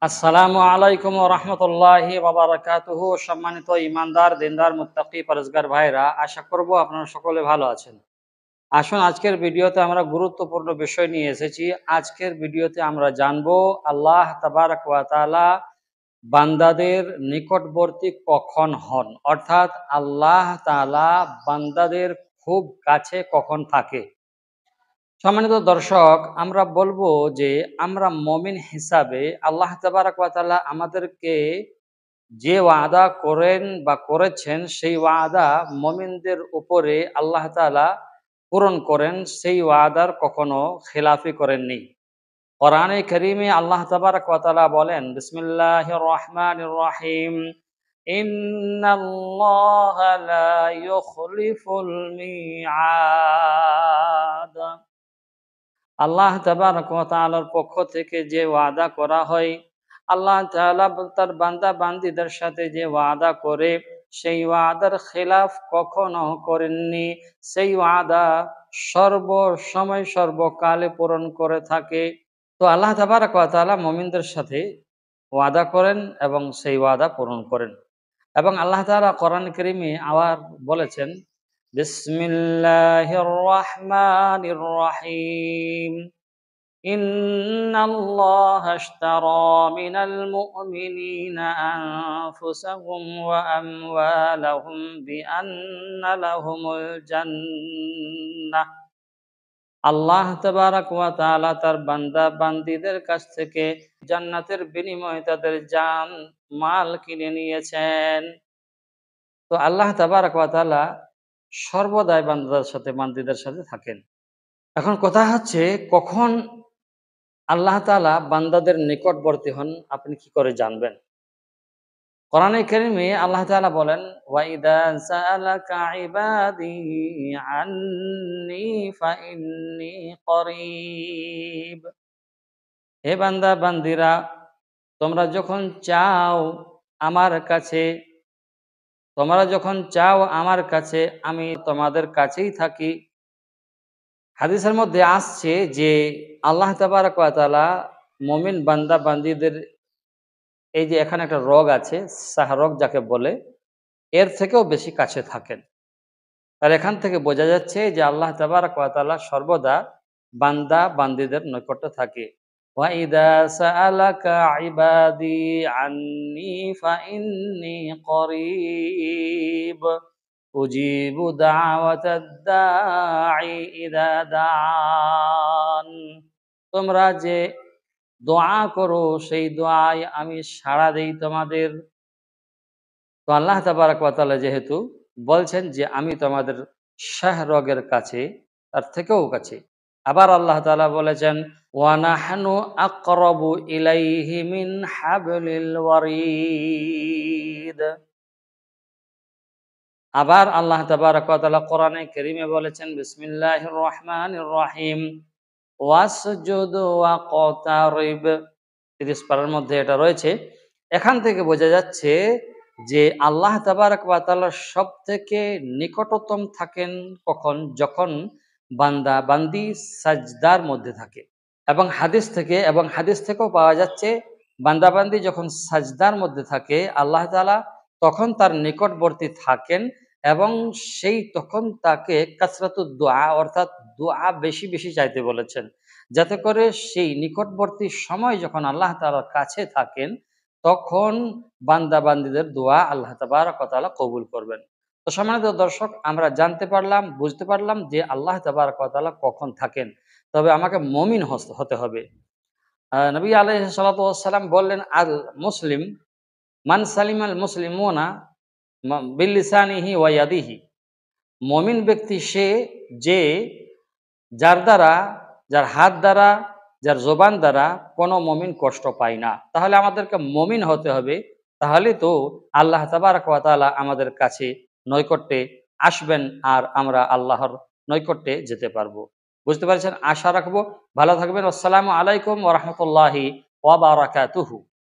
আসসালামু আলাইকুম ওয়া রাহমাতুল্লাহি ওয়া বারাকাতুহু। সম্মানিত ইমানদার, দিনদার, মুত্তাকি, পরেজগার ভাইরা, আশা করব আপনারা সকলে ভালো আছেন। আসুন আজকের ভিডিওতে আমরা গুরুত্বপূর্ণ বিষয় নিয়ে এসেছি। আজকের ভিডিওতে আমরা জানব আল্লাহ তাবারাক ওয়া তাআলা বান্দাদের নিকটবর্তী কখন হন, অর্থাৎ আল্লাহ তাআলা বান্দাদের খুব কাছে কখন থাকে। সম্মানিত দর্শক, আমরা বলবো যে আমরা মুমিন হিসাবে আল্লাহ তাবারাক ওয়া তাআলা আমাদেরকে যে ওয়াদা করেন বা করেছেন, সেই ওয়াদা মুমিনদের উপরে আল্লাহ তাআলা পূরণ করেন, সেই ওয়াদার কখনো খেলাফি করেননি। কোরআনে কারীমে আল্লাহ তাবারাক ওয়া তাআলা বলেন, বিসমিল্লাহির রহমানির রহিম, ইন্নাল্লাহা লা ইউখলিফুল মিআদ। আল্লাহ তাবারক ওয়া তাআলার পক্ষ থেকে যে ওয়াদা করা হয়, আল্লাহ তাআলা তার বান্দা বান্দীদের সাথে যে ওয়াদা করে, সেই ওয়াদার খেলাফ কখনো করেননি। সেই ওয়াদা সর্বসময় সর্বকালে পূরণ করে থাকে। তো আল্লাহ তাবারক ওয়া তাআলা মুমিনদের সাথে ওয়াদা করেন এবং সেই ওয়াদা পূরণ করেন। এবং আল্লাহ তাআলা কোরআন কারীমে আবার বলেছেন, বিসমিল্লাহির রহমানির রহিম, ইন্নাল্লাহা আশতারা মিনাল মুমিনিনা আনফুসাহুম ওয়া আমওয়ালাহুম বিআন্না লাহুমুল জান্নাহ। আল্লাহ তাবারাক ওয়া তাআলা তার বান্দা বান্দীদের কাছ থেকে জান্নাতের বিনিময়ে তাদের জান মাল কিনে নিয়েছেন। তো আল্লাহ তাবারাক ওয়া তাআলা সর্বদাই বান্দাদের সাথে বান্দীদের সাথে থাকেন। এখন কথা হচ্ছে, কখন আল্লাহ তাআলা বান্দাদের নিকটবর্তী হন আপনি কি করে জানবেন? কোরআনে কারীমে আল্লাহ তাআলা বলেন, ওয়া ইযা সাআলাকা ইবাদি আন্নী ফাইন্নী করিব। হে বান্দা বান্দীরা, তোমরা যখন চাও আমার কাছে, তোমরা যখন চাও আমার কাছে, আমি তোমাদের কাছেই থাকি। হাদিসের মধ্যে আসছে যে আল্লাহ তাবারক ওয়া তাআলা মুমিন বান্দা বান্দীদের, এই যে এখানে একটা রোগ আছে, শাহরগ যাকে বলে, এর থেকেও বেশি কাছে থাকেন। আর এখান থেকে বোঝা যাচ্ছে যে আল্লাহ তাবারক ওয়া তাআলা সর্বদা বান্দা বান্দীদের নিকটে থাকে। ওয়া ইযা সাআলাকা ইবাদি আন্নী ফাইন্নী করিব উজিবু দাওয়াতাদ দাঈ ইযা দান। তোমরা যে দোয়া করো, সেই দোয়ায় আমি সাড়া দেই তোমাদের। তো আল্লাহ তাবারাক ওয়া তাআলা যেহেতু বলছেন যে আমি তোমাদের শাহরগের কাছে, তার থেকেও কাছে। আবার আল্লাহ তাআলা বলেছেন, ওয়া নাহনু আকরাবু ইলাইহি মিন হাবলিল ওয়ারিদ। আবার আল্লাহ তাবারাক ওয়া তাআলা কোরআনে কারীমে বলেছেন, বিসমিল্লাহির রহমানির রহিম, ওয়াসজুদ ওয়াকতারিব। ৩০ পারার মধ্যে এটা রয়েছে। এখান থেকে বোঝা যাচ্ছে যে আল্লাহ তাবারাক ওয়া তাআলা সবথেকে নিকটতম থাকেন কখন? যখন বান্দা বান্দি সাজদার মধ্যে থাকে। এবং হাদিস থেকেও পাওয়া যাচ্ছে, বান্দা বান্দি যখন সাজদার মধ্যে থাকে, আল্লাহ তাআলা তখন তার নিকটবর্তী থাকেন এবং সেই তখন তাকে কাসরাতুদ দুআ, অর্থাৎ দোয়া বেশি বেশি চাইতে বলেছেন, যাতে করে সেই নিকটবর্তী সময় যখন আল্লাহ তাআলার কাছে থাকেন, তখন বান্দা বান্দীদের দোয়া আল্লাহ তাবারক ওয়া তাআলা কবুল করবেন। তো সম্মানিত দর্শক, আমরা জানতে পারলাম, বুঝতে পারলাম যে আল্লাহ তাবারক ওয়া তাআলা কখন থাকেন। তবে আমাকে মুমিন হতে হবে। নবী আলাইহিস সালাতু ওয়াস সালাম বললেন, আল মুসলিম মান সালিমাল মুসলিমুনা বিলিসানিহি ওয়া ইয়াদিহি। মুমিন ব্যক্তি সে যে যার দ্বারা, যার হাত দ্বারা, যার জবান দ্বারা কোনো মুমিন কষ্ট পায় না। তাহলে আমাদেরকে মুমিন হতে হবে। তাহলে তো আল্লাহ তাবারক ওয়া তাআলা আমাদের কাছে নৈকট্যে আসবেন আর আমরা আল্লাহর নৈকট্যে যেতে পারবো। বুঝতে পারছেন? আশা রাখবো ভালো থাকবেন। আসসালামু আলাইকুম ওয়া রাহমাতুল্লাহি ওয়া বারাকাতুহু।